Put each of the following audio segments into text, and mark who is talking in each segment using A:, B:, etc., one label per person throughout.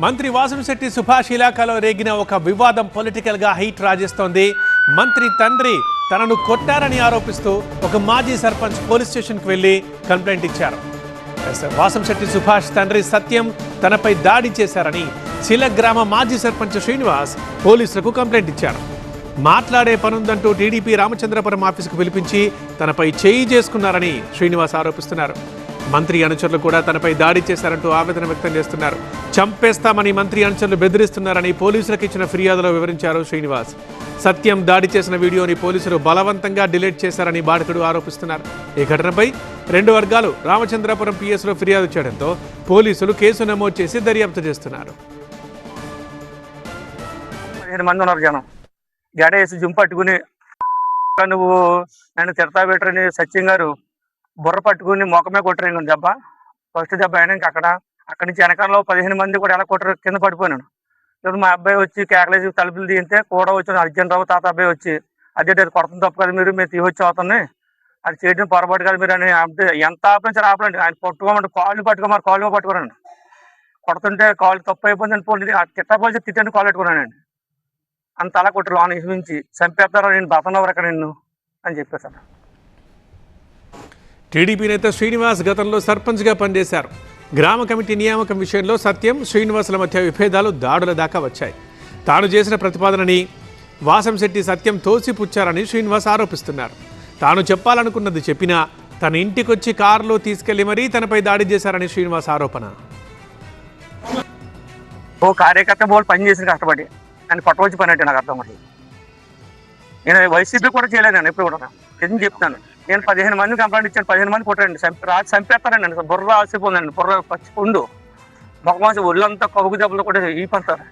A: మంత్రి వాసంశెట్టి సుభాష్ ఇలాకాలో రేగిన ఒక వివాదం పొలిటికల్గా హీట్ రాజేస్తోంది. మంత్రి తండ్రి తనను కొట్టారని ఆరోపిస్తూ ఒక మాజీ సర్పంచ్ పోలీస్ స్టేషన్కి వెళ్లి కంప్లైంట్ ఇచ్చారు. వాసంశెట్టి సుభాష్ తండ్రి సత్యం తనపై దాడి చేశారని చిల గ్రామ మాజీ సర్పంచ్ శ్రీనివాస్ పోలీసులకు కంప్లైంట్ ఇచ్చారు. మాట్లాడే పనుందంటూ టీడీపీ రామచంద్రపురం ఆఫీసుకు పిలిపించి తనపై చేయి చేసుకున్నారని శ్రీనివాస్ ఆరోపిస్తున్నారు. మంత్రి అనుచరులు కూడా తనపై దాడి చేశారంటూ ఆవేదన వ్యక్తం చేస్తున్నారు. చంపేస్తామని మంత్రి అనుచరులు బెదిరిస్తున్నారని పోలీసులకు ఇచ్చిన ఫిర్యాదులో వివరించారు శ్రీనివాస్. సత్యం దాడి చేసిన వీడియోని పోలీసులు బలవంతంగా డిలీట్ చేశారని బాధితుడు ఆరోపిస్తున్నారు. ఈ ఘటనపై రెండు వర్గాలు రామచంద్రపురం పిఎస్లో ఫిర్యాదు చేయడంతో పోలీసులు కేసు నమోదు చేసి దర్యాప్తు చేస్తున్నారు.
B: గడేసి జుమ్ పట్టుకుని నువ్వు నన్ను తిడతా పెట్టరని సత్యం గారు బుర్ర పట్టుకుని మొక్కమే కొట్టరు దెబ్బ. ఫస్ట్ దెబ్బ అయినాక అక్కడి నుంచి వెనకాలలో 15 మంది కూడా ఎలా కొట్టరు కింద పడిపోయినాను. ఇప్పుడు మా అబ్బాయి వచ్చి కేకలేసి తలుపులు తీస్తే కూడా వచ్చి అర్జున్ రావు తాత అబ్బాయి వచ్చి అదే కొడుతుంది తప్పు కదా మీరు తీవచ్చి అవుతున్నాయి అది చేయడం పొరపాటు కదా మీరు అని అంటే ఎంత ఆపండి ఆపలండి. ఆయన పట్టుకోమంటే కాళ్ళు పట్టుకోరండి. కొడుతుంటే కాళ్ళు తప్పు అయిపోయిందని పోటీ తిట్టపోతే తిట్టండి కాళ్ళు పెట్టుకున్నానండి. అంత అలా కొట్టు లోన్ నుంచి చంపేస్తారో నేను బతనవరు ఎక్కడ నిన్ను అని చెప్పేశాను.
A: టీడీపీ నేత శ్రీనివాస్ గతంలో సర్పంచ్గా పనిచేశారు. గ్రామ కమిటీ నియామకం విషయంలో సత్యం శ్రీనివాసుల మధ్య విభేదాలు దాడుల దాకా వచ్చాయి. తాను చేసిన ప్రతిపాదనని వాసంశెట్టి సత్యం తోసిపుచ్చారని శ్రీనివాస్ ఆరోపిస్తున్నారు. తాను చెప్పాలనుకున్నది చెప్పినా తన ఇంటికొచ్చి కారులో తీసుకెళ్లి మరీ తనపై దాడి చేశారని శ్రీనివాస్ ఆరోపణ.
B: ఓ కార్యకర్త బోల్ పనిచేసిన కష్టపడి ఆయన కొట్టవచ్చి పని అంటే నాకు అర్థం అవుతుంది. నేను వైసీపీ కూడా చేయలేదు నేను ఎప్పుడు కూడా ఎందుకు చెప్తాను. నేను 15 మంది కంప్లైంట్ ఇచ్చాను. 15 మంది కొట్టారండి. రాజు చంపేస్తారండి. బుర్ర ఆసిపోయిందండి. బుర్ర పచ్చి పుండు మొక్కమాసి ఒళ్ళంతా కవుగు దెబ్బలు కూడా ఈ పంటారు.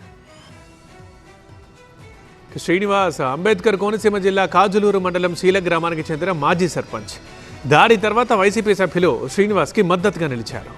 A: శ్రీనివాస్ అంబేద్కర్ కోనసీమ జిల్లా కాజులూరు మండలం శీల గ్రామానికి చెందిన మాజీ సర్పంచ్. దాడి తర్వాత వైసీపీ సభ్యులు శ్రీనివాస్కి మద్దతుగా నిలిచారు.